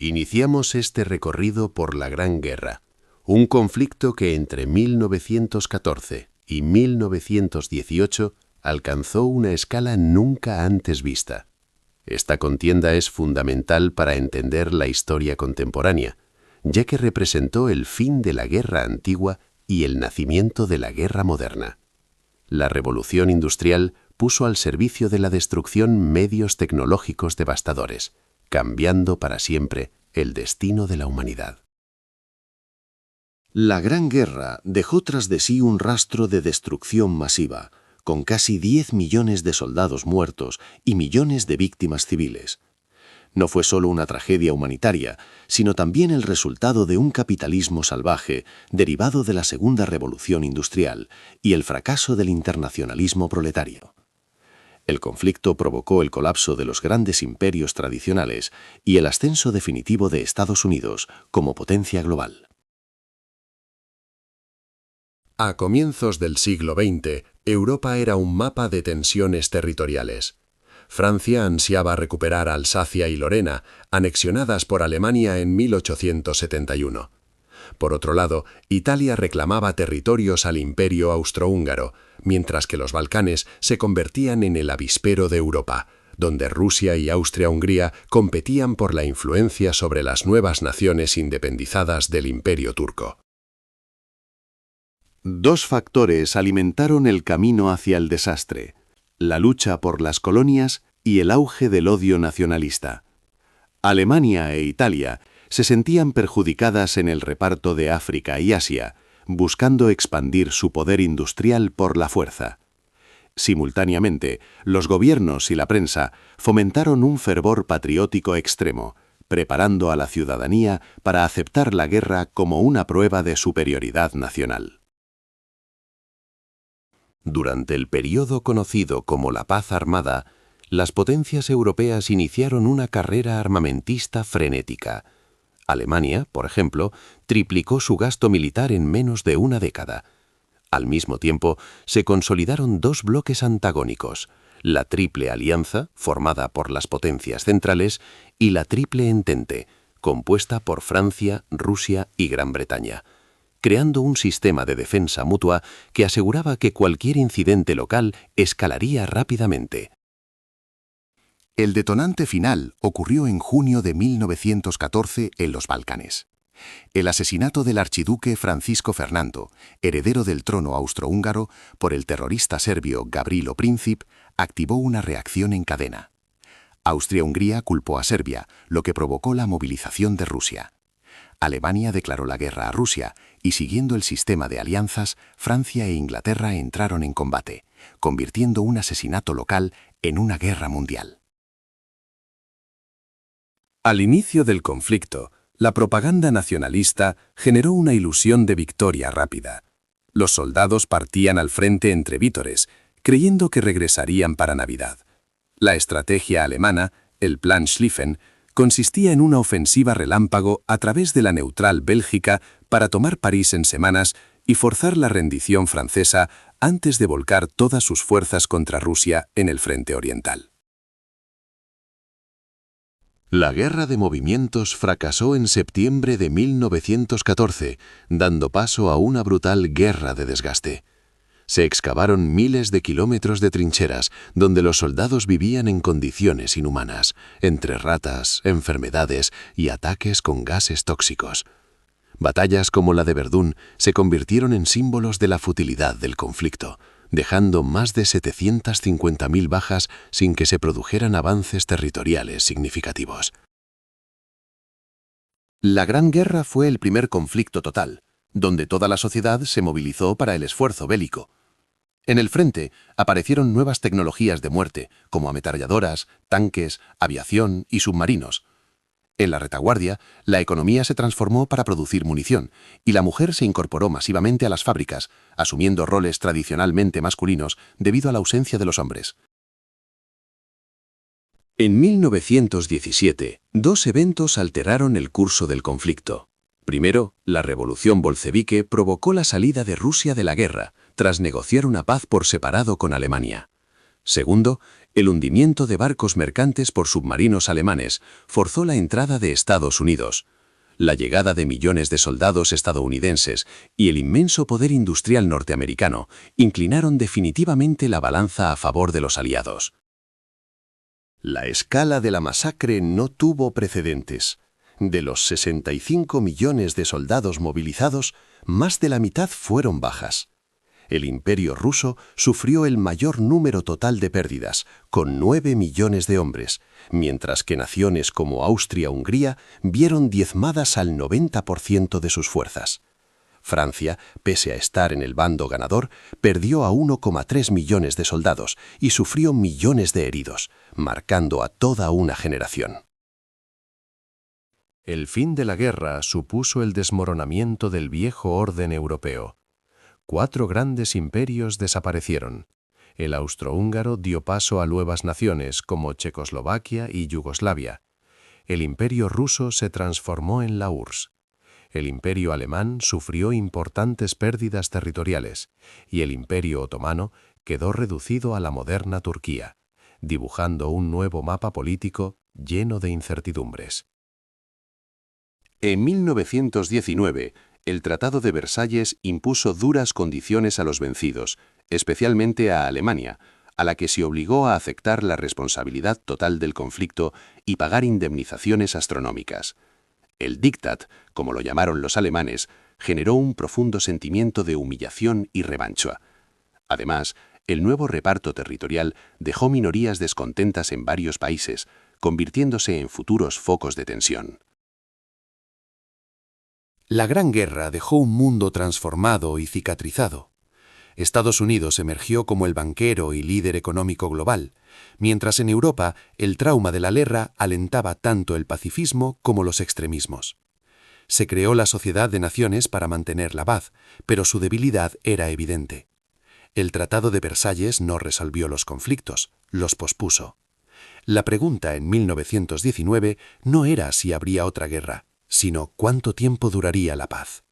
Iniciamos este recorrido por la Gran Guerra, un conflicto que entre 1914 y 1918 alcanzó una escala nunca antes vista. Esta contienda es fundamental para entender la historia contemporánea, ya que representó el fin de la guerra antigua y el nacimiento de la guerra moderna. La revolución industrial puso al servicio de la destrucción medios tecnológicos devastadores, cambiando para siempre el destino de la humanidad. La Gran Guerra dejó tras de sí un rastro de destrucción masiva, con casi 10 millones de soldados muertos y millones de víctimas civiles. No fue solo una tragedia humanitaria, sino también el resultado de un capitalismo salvaje derivado de la Segunda Revolución Industrial y el fracaso del internacionalismo proletario. El conflicto provocó el colapso de los grandes imperios tradicionales y el ascenso definitivo de Estados Unidos como potencia global. A comienzos del siglo XX, Europa era un mapa de tensiones territoriales. Francia ansiaba recuperar Alsacia y Lorena, anexionadas por Alemania en 1871. Por otro lado, Italia reclamaba territorios al Imperio austrohúngaro, mientras que los Balcanes se convertían en el avispero de Europa, donde Rusia y Austria-Hungría competían por la influencia sobre las nuevas naciones independizadas del Imperio turco. Dos factores alimentaron el camino hacia el desastre: la lucha por las colonias y el auge del odio nacionalista. Alemania e Italia se sentían perjudicadas en el reparto de África y Asia, buscando expandir su poder industrial por la fuerza. Simultáneamente, los gobiernos y la prensa fomentaron un fervor patriótico extremo, preparando a la ciudadanía para aceptar la guerra como una prueba de superioridad nacional. Durante el período conocido como la Paz Armada, las potencias europeas iniciaron una carrera armamentista frenética. Alemania, por ejemplo, triplicó su gasto militar en menos de una década. Al mismo tiempo, se consolidaron dos bloques antagónicos: la Triple Alianza, formada por las potencias centrales, y la Triple Entente, compuesta por Francia, Rusia y Gran Bretaña, creando un sistema de defensa mutua que aseguraba que cualquier incidente local escalaría rápidamente. El detonante final ocurrió en junio de 1914 en los Balcanes. El asesinato del archiduque Francisco Fernando, heredero del trono austrohúngaro, por el terrorista serbio Gavrilo Princip, activó una reacción en cadena. Austria-Hungría culpó a Serbia, lo que provocó la movilización de Rusia. Alemania declaró la guerra a Rusia y, siguiendo el sistema de alianzas, Francia e Inglaterra entraron en combate, convirtiendo un asesinato local en una guerra mundial. Al inicio del conflicto, la propaganda nacionalista generó una ilusión de victoria rápida. Los soldados partían al frente entre vítores, creyendo que regresarían para Navidad. La estrategia alemana, el Plan Schlieffen, consistía en una ofensiva relámpago a través de la neutral Bélgica para tomar París en semanas y forzar la rendición francesa antes de volcar todas sus fuerzas contra Rusia en el frente oriental. La guerra de movimientos fracasó en septiembre de 1914, dando paso a una brutal guerra de desgaste. Se excavaron miles de kilómetros de trincheras donde los soldados vivían en condiciones inhumanas, entre ratas, enfermedades y ataques con gases tóxicos. Batallas como la de Verdún se convirtieron en símbolos de la futilidad del conflicto, dejando más de 750.000 bajas sin que se produjeran avances territoriales significativos. La Gran Guerra fue el primer conflicto total, donde toda la sociedad se movilizó para el esfuerzo bélico. En el frente aparecieron nuevas tecnologías de muerte, como ametralladoras, tanques, aviación y submarinos. En la retaguardia, la economía se transformó para producir munición, y la mujer se incorporó masivamente a las fábricas, asumiendo roles tradicionalmente masculinos debido a la ausencia de los hombres. En 1917, dos eventos alteraron el curso del conflicto. Primero, la revolución bolchevique provocó la salida de Rusia de la guerra, tras negociar una paz por separado con Alemania. Segundo, El hundimiento de barcos mercantes por submarinos alemanes forzó la entrada de Estados Unidos. La llegada de millones de soldados estadounidenses y el inmenso poder industrial norteamericano inclinaron definitivamente la balanza a favor de los aliados. La escala de la masacre no tuvo precedentes. De los 65 millones de soldados movilizados, más de la mitad fueron bajas. El Imperio ruso sufrió el mayor número total de pérdidas, con 9 millones de hombres, mientras que naciones como Austria-Hungría vieron diezmadas al 90% de sus fuerzas. Francia, pese a estar en el bando ganador, perdió a 1,3 millones de soldados y sufrió millones de heridos, marcando a toda una generación. El fin de la guerra supuso el desmoronamiento del viejo orden europeo. 4 grandes imperios desaparecieron. El austrohúngaro dio paso a nuevas naciones como Checoslovaquia y Yugoslavia. El imperio ruso se transformó en la URSS. El imperio alemán sufrió importantes pérdidas territoriales y el imperio otomano quedó reducido a la moderna Turquía, dibujando un nuevo mapa político lleno de incertidumbres. En 1919, el Tratado de Versalles impuso duras condiciones a los vencidos, especialmente a Alemania, a la que se obligó a aceptar la responsabilidad total del conflicto y pagar indemnizaciones astronómicas. El Diktat, como lo llamaron los alemanes, generó un profundo sentimiento de humillación y revancha. Además, el nuevo reparto territorial dejó minorías descontentas en varios países, convirtiéndose en futuros focos de tensión. La Gran Guerra dejó un mundo transformado y cicatrizado. Estados Unidos emergió como el banquero y líder económico global, mientras en Europa el trauma de la guerra alentaba tanto el pacifismo como los extremismos. Se creó la Sociedad de Naciones para mantener la paz, pero su debilidad era evidente. El Tratado de Versalles no resolvió los conflictos, los pospuso. La pregunta en 1919 no era si habría otra guerra, sino cuánto tiempo duraría la paz.